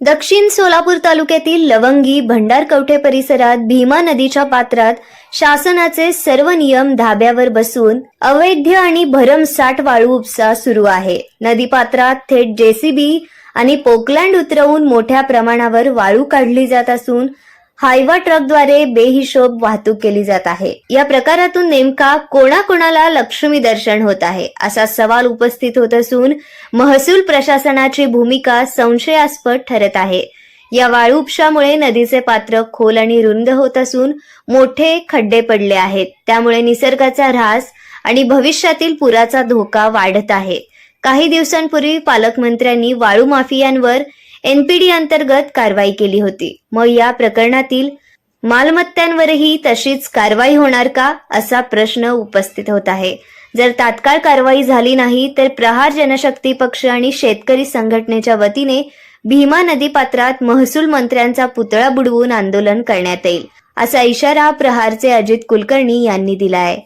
दक्षिण सोलापूर तालुक्यातील लवंगी भंडारकवठे परिसरात भीमा नदीच्या पात्रात शासनाचे सर्व नियम धाब्यावर बसून अवैध आणि भरमसाठ वाळू उपसा सुरू आहे. नदीपात्रात थेट जेसीबी आणि पोकलँड उतरवून मोठ्या प्रमाणावर वाळू काढली जात असून हायवा ट्रकद्वारे बेहिशोब वाहतूक केली जात आहे. या प्रकारातून नेमका कोणाकोणाला लक्ष्मी दर्शन होत आहे असा सवाल उपस्थित होत असून महसूल प्रशासनाची भूमिका संशयास्पद ठरत आहे. या वाळू उपशामुळे नदीचे पात्र खोल आणि रुंद होत असून मोठे खड्डे पडले आहेत. त्यामुळे निसर्गाचा ऱ्हास आणि भविष्यातील पुराचा धोका वाढत आहे. काही दिवसांपूर्वी पालकमंत्र्यांनी वाळू माफियांवर एनपीडी अंतर्गत कारवाई केली होती. मग या प्रकरणातील मालमत्तांवरही तशीच कारवाई होणार का असा प्रश्न उपस्थित होत आहे. जर तात्काळ कारवाई झाली नाही तर प्रहार जनशक्ती पक्ष आणि शेतकरी संघटनेच्या वतीने भीमा नदीपात्रात महसूल मंत्र्यांचा पुतळा बुडवून आंदोलन करण्यात येईल असा इशारा प्रहारचे अजित कुलकर्णी यांनी दिला आहे.